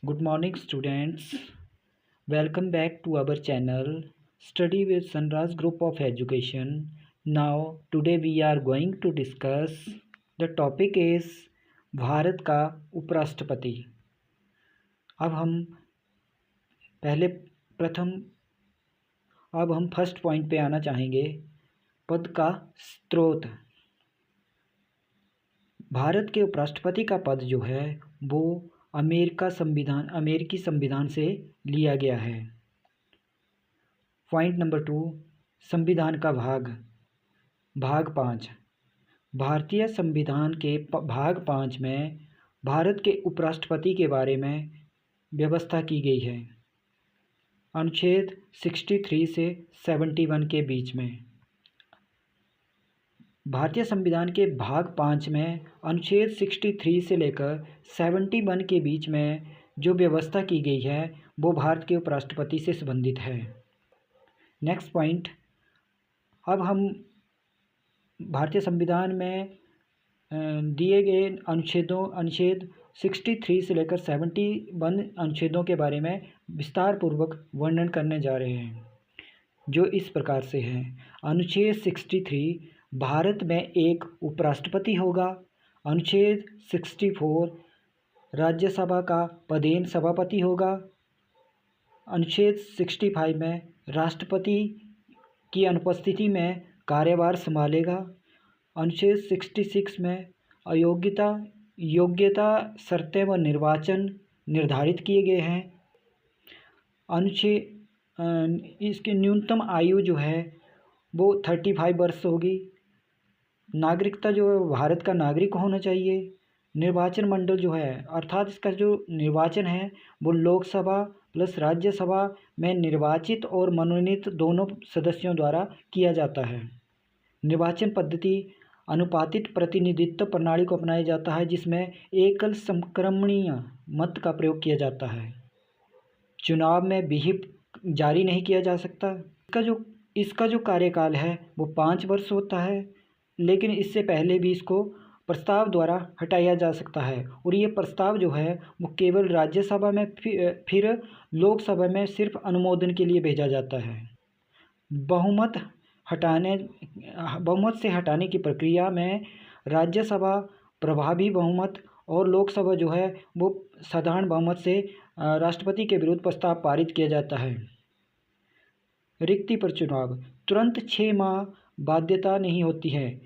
Good morning, students. Welcome back to our channel Study with Sunrise Group of Education. Now, today we are going to discuss the topic is Bharat का उपराष्ट्रपति। अब हम first point पे आना चाहेंगे, पद का स्रोत। भारत के उपराष्ट्रपति का पद जो है वो अमेरिकी संविधान से लिया गया है। पॉइंट नंबर 2, संविधान का भाग 5। भारतीय संविधान के भाग 5 में भारत के उपराष्ट्रपति के बारे में व्यवस्था की गई है, अनुच्छेद 63 से 71 के बीच में। भारतीय संविधान के भाग 5 में अनुच्छेद 63 से लेकर 71 के बीच में जो व्यवस्था की गई है वो भारत के उपराष्ट्रपति से संबंधित है। नेक्स्ट पॉइंट, अब हम भारतीय संविधान में दिए गए अनुच्छेद 63 से लेकर 71 अनुच्छेदों के बारे में विस्तार पूर्वक वर्णन करने जा रहे हैं, जो इस प्रकार से है। अनुच्छेद 63, भारत में एक उपराष्ट्रपति होगा। अनुच्छेद 64, राज्यसभा का पदेन सभापति होगा। अनुच्छेद 65 में राष्ट्रपति की अनुपस्थिति में कार्यभार संभालेगा। अनुच्छेद 66 में योग्यता शर्तें व निर्वाचन निर्धारित किए गए हैं। इसकी न्यूनतम आयु जो है वो 35 वर्ष होगी। नागरिकता जो है भारत का नागरिक होना चाहिए। निर्वाचन मंडल जो है, अर्थात इसका जो निर्वाचन है वो लोकसभा प्लस राज्यसभा में निर्वाचित और मनोनीत दोनों सदस्यों द्वारा किया जाता है। निर्वाचन पद्धति अनुपातित प्रतिनिधित्व प्रणाली को अपनाया जाता है, जिसमें एकल संक्रमणीय मत का प्रयोग किया जाता है। चुनाव में व्हिप जारी नहीं किया जा सकता। इसका जो कार्यकाल है वो 5 वर्ष होता है, लेकिन इससे पहले भी इसको प्रस्ताव द्वारा हटाया जा सकता है, और ये प्रस्ताव जो है वो केवल राज्यसभा में फिर लोकसभा में सिर्फ अनुमोदन के लिए भेजा जाता है। बहुमत से हटाने की प्रक्रिया में राज्यसभा प्रभावी बहुमत और लोकसभा जो है वो साधारण बहुमत से राष्ट्रपति के विरुद्ध प्रस्ताव पारित किया जाता है। रिक्ति पर चुनाव तुरंत 6 माह बाध्यता नहीं होती है,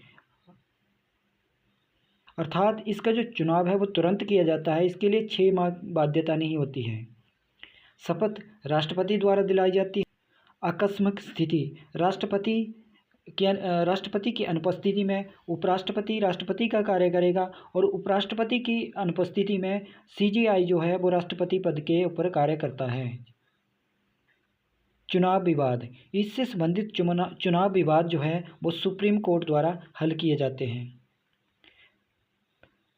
अर्थात इसका जो चुनाव है वो तुरंत किया जाता है, इसके लिए 6 माह बाध्यता नहीं होती है। शपथ राष्ट्रपति द्वारा दिलाई जाती है। आकस्मिक स्थिति राष्ट्रपति की अनुपस्थिति में उपराष्ट्रपति राष्ट्रपति का कार्य करेगा, और उपराष्ट्रपति की अनुपस्थिति में CGI जो है वो राष्ट्रपति पद के ऊपर कार्य करता है। चुनाव विवाद, इससे संबंधित चुनाव विवाद जो है वो सुप्रीम कोर्ट द्वारा हल किए जाते हैं।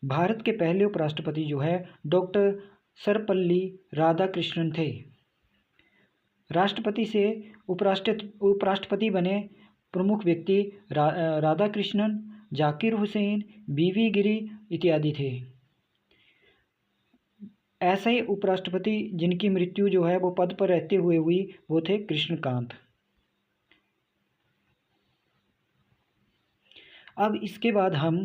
भारत के पहले उपराष्ट्रपति जो है डॉक्टर सर्वपल्ली राधाकृष्णन थे। राष्ट्रपति से उपराष्ट्रपति बने प्रमुख व्यक्ति राधाकृष्णन, जाकिर हुसैन, BV गिरी इत्यादि थे। ऐसे ही उपराष्ट्रपति जिनकी मृत्यु जो है वो पद पर रहते हुए हुई वो थे कृष्णकांत। अब इसके बाद हम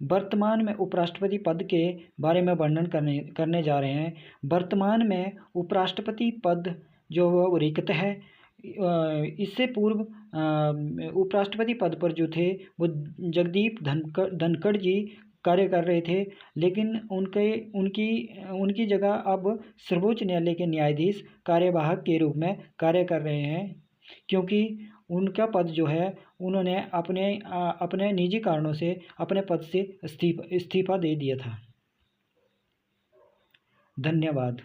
वर्तमान में उपराष्ट्रपति पद के बारे में वर्णन करने जा रहे हैं। वर्तमान में उपराष्ट्रपति पद जो वो रिक्त है। इससे पूर्व उपराष्ट्रपति पद पर जो थे वो जगदीप धनखड़ जी कार्य कर रहे थे, लेकिन उनकी जगह अब सर्वोच्च न्यायालय के न्यायाधीश कार्यवाहक के रूप में कार्य कर रहे हैं, क्योंकि उनका पद जो है उन्होंने अपने निजी कारणों से अपने पद से इस्तीफा दे दिया था। धन्यवाद।